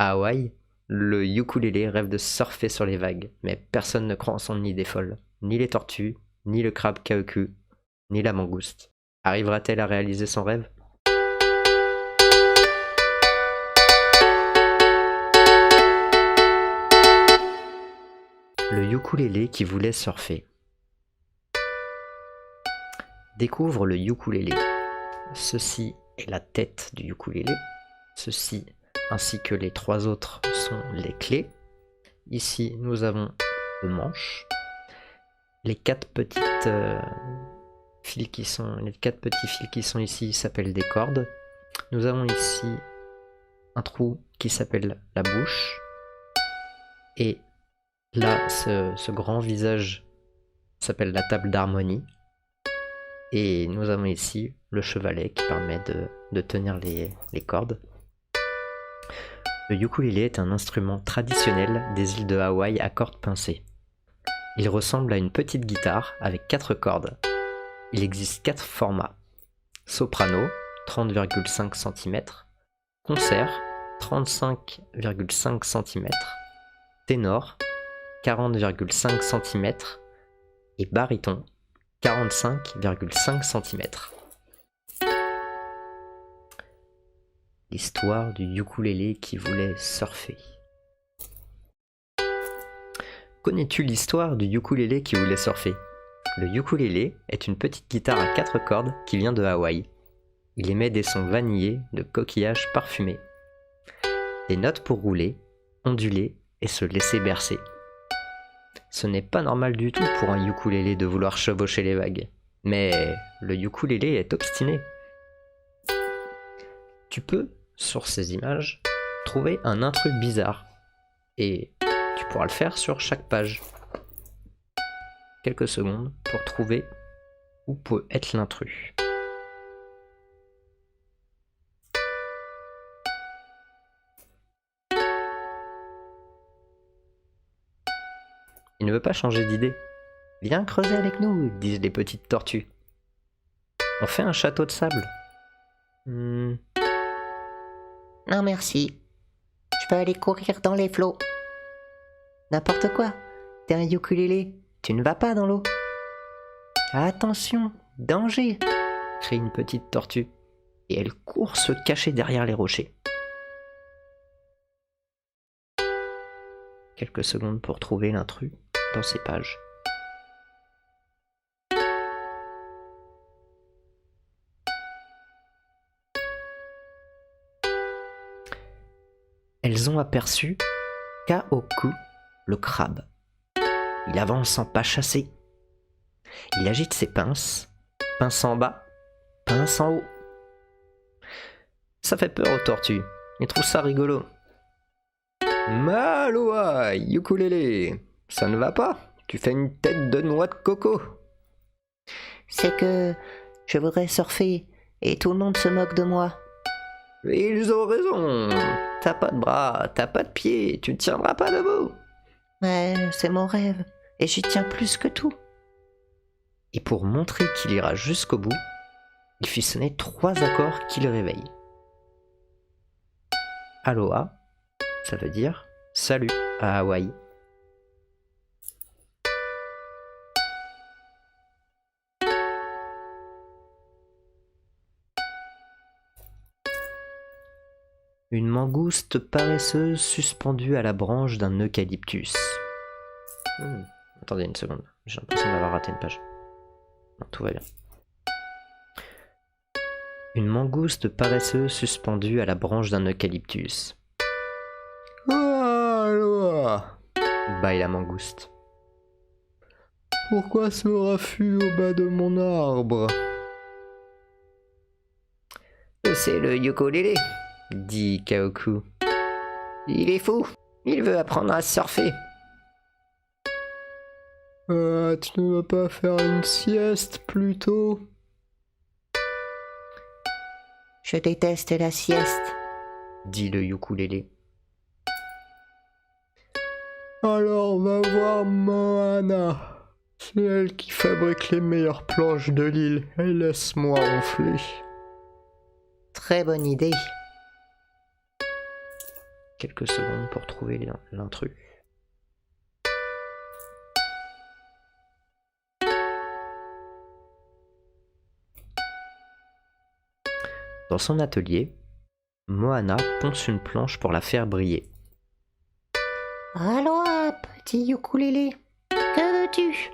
À Hawaï, le ukulélé rêve de surfer sur les vagues, mais personne ne croit en son idée folle. Ni les tortues, ni le crabe kaoku, ni la mangouste. Arrivera-t-elle à réaliser son rêve? Le ukulélé qui voulait surfer. Découvre le ukulélé. Ceci est la tête du ukulélé. Ceci, ainsi que les trois autres, sont les clés. Ici, nous avons le manche. Les quatre petits fils qui sont ici s'appellent des cordes. Nous avons ici un trou qui s'appelle la bouche. Et là, ce grand visage s'appelle la table d'harmonie. Et nous avons ici le chevalet qui permet de tenir les cordes. Le ukulélé est un instrument traditionnel des îles de Hawaï à cordes pincées. Il ressemble à une petite guitare avec 4 cordes. Il existe 4 formats. Soprano, 30,5 cm. Concert, 35,5 cm. Ténor, 40,5 cm. Et baryton, 45,5 cm. L'histoire du ukulélé qui voulait surfer. Connais-tu l'histoire du ukulélé qui voulait surfer? Le ukulélé est une petite guitare à 4 cordes qui vient de Hawaï. Il émet des sons vanillés de coquillages parfumés. Des notes pour rouler, onduler et se laisser bercer. Ce n'est pas normal du tout pour un ukulélé de vouloir chevaucher les vagues. Mais le ukulélé est obstiné. Tu peux, sur ces images, trouver un intrus bizarre. Et tu pourras le faire sur chaque page. Quelques secondes pour trouver où peut être l'intrus. Il ne veut pas changer d'idée. Viens creuser avec nous, disent les petites tortues. On fait un château de sable. Non merci. Je peux aller courir dans les flots. N'importe quoi. T'es un ukulélé. Tu ne vas pas dans l'eau. Attention, danger, crie une petite tortue. Et elle court se cacher derrière les rochers. Quelques secondes pour trouver l'intrus dans ces pages. Elles ont aperçu Kaoku, le crabe. Il avance en pas chassé. Il agite ses pinces, pince en bas, pince en haut. Ça fait peur aux tortues, ils trouvent ça rigolo. Maloa, ukulélé, ça ne va pas, tu fais une tête de noix de coco. C'est que je voudrais surfer et tout le monde se moque de moi. Ils ont raison, t'as pas de bras, t'as pas de pieds, tu ne tiendras pas debout. Mais c'est mon rêve et j'y tiens plus que tout. Et pour montrer qu'il ira jusqu'au bout, il fit sonner 3 accords qui le réveillent. Aloha, ça veut dire salut à Hawaï. Une mangouste paresseuse suspendue à la branche d'un eucalyptus. Attendez une seconde, j'ai l'impression d'avoir raté une page. Non, tout va bien. Une mangouste paresseuse suspendue à la branche d'un eucalyptus. Aloha, bâille la mangouste. Pourquoi ce raffut au bas de mon arbre? C'est le ukulélé, dit Kaoku. Il est fou, il veut apprendre à surfer. Tu ne vas pas faire une sieste plutôt? Je déteste la sieste, dit le ukulélé. Alors va voir Moana. C'est elle qui fabrique les meilleures planches de l'île et laisse-moi ronfler. Très bonne idée. quelques secondes pour trouver l'intrus. Dans son atelier, Moana ponce une planche pour la faire briller. Aloha, petit ukulélé. Que veux-tu?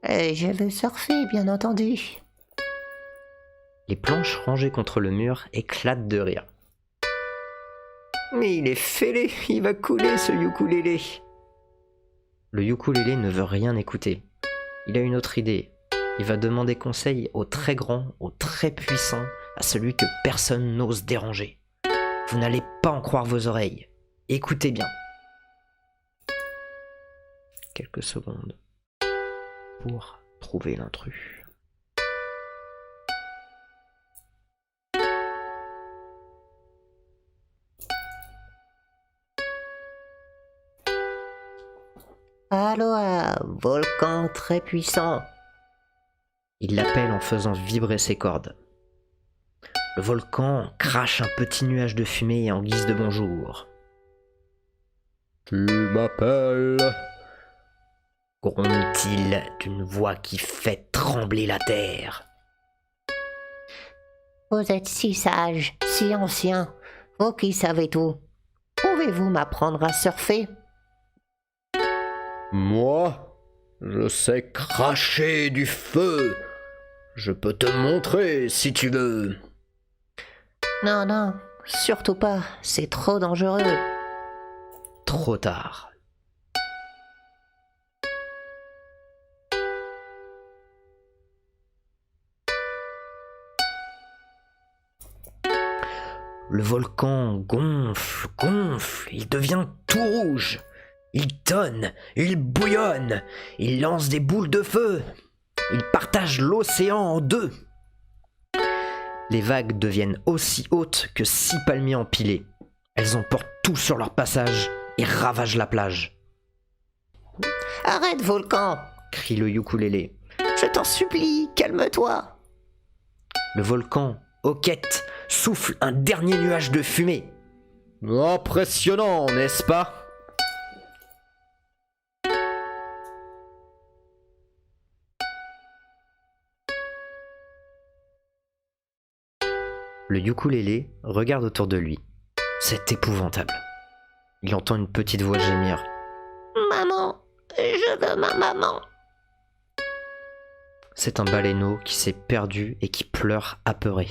Je veux surfer, bien entendu. Les planches rangées contre le mur éclatent de rire. Mais il est fêlé, il va couler ce ukulélé. Le ukulélé ne veut rien écouter. Il a une autre idée. Il va demander conseil au très grand, au très puissant, à celui que personne n'ose déranger. Vous n'allez pas en croire vos oreilles. Écoutez bien. Quelques secondes pour trouver l'intrus. Aloha, volcan très puissant. Il l'appelle en faisant vibrer ses cordes. Le volcan crache un petit nuage de fumée en guise de bonjour. Tu m'appelles? Gronde-t-il d'une voix qui fait trembler la terre. Vous êtes si sage, si ancien, vous qui savez tout. Pouvez-vous m'apprendre à surfer? Moi, je sais cracher du feu. Je peux te montrer si tu veux. Non, non, surtout pas, c'est trop dangereux. Trop tard. Le volcan gonfle, gonfle, il devient tout rouge. Il tonne, il bouillonne, il lance des boules de feu. Il partage l'océan en deux. Les vagues deviennent aussi hautes que 6 palmiers empilés. Elles emportent tout sur leur passage et ravagent la plage. Arrête, volcan! Crie le ukulélé. Je t'en supplie, calme-toi! Le volcan, hoquette, souffle un dernier nuage de fumée. Impressionnant, n'est-ce pas? Le ukulélé regarde autour de lui. C'est épouvantable. Il entend une petite voix gémir. Maman, je veux ma maman. C'est un baleineau qui s'est perdu et qui pleure apeuré.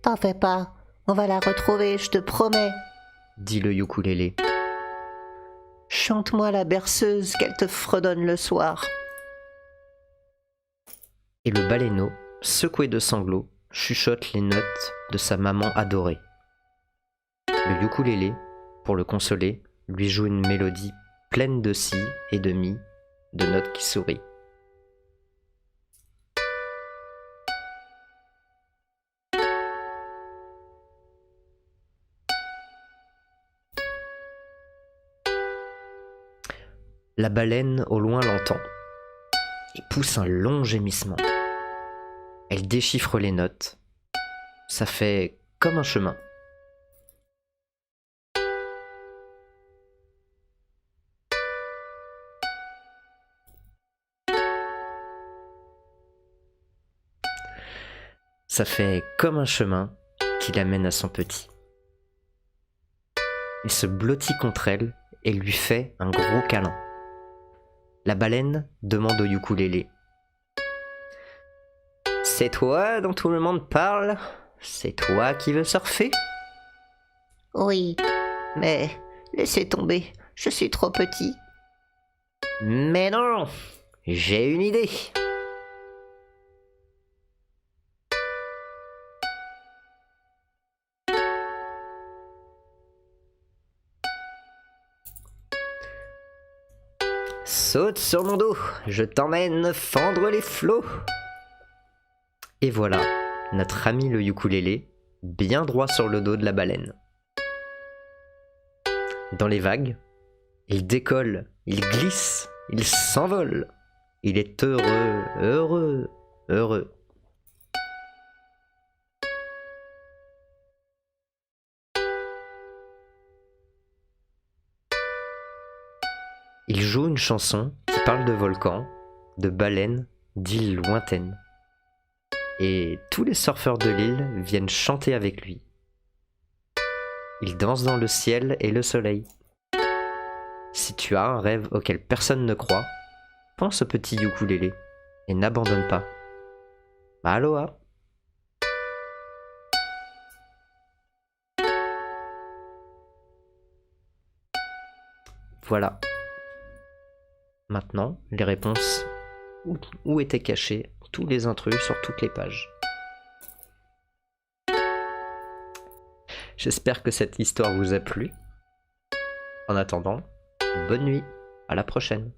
T'en fais pas, on va la retrouver, je te promets. Dit le ukulélé. Chante-moi la berceuse qu'elle te fredonne le soir. Et le baleineau, secoué de sanglots, chuchote les notes de sa maman adorée. Le ukulélé, pour le consoler, lui joue une mélodie pleine de si et de mi, de notes qui sourient. La baleine au loin l'entend et pousse un long gémissement. Elle déchiffre les notes. Ça fait comme un chemin. Ça fait comme un chemin qui l'amène à son petit. Il se blottit contre elle et lui fait un gros câlin. La baleine demande au ukulélé. C'est toi dont tout le monde parle? C'est toi qui veux surfer? Oui, mais laissez tomber, je suis trop petit. Mais non, j'ai une idée. Saute sur mon dos, je t'emmène fendre les flots. Et voilà, notre ami le ukulélé, bien droit sur le dos de la baleine. Dans les vagues, il décolle, il glisse, il s'envole. Il est heureux, heureux, heureux. Il joue une chanson qui parle de volcans, de baleines, d'îles lointaines. Et tous les surfeurs de l'île viennent chanter avec lui. Il danse dans le ciel et le soleil. Si tu as un rêve auquel personne ne croit, pense au petit ukulélé et n'abandonne pas. Aloha! Voilà. Maintenant, les réponses où étaient cachés tous les intrus sur toutes les pages. J'espère que cette histoire vous a plu. En attendant, bonne nuit, à la prochaine.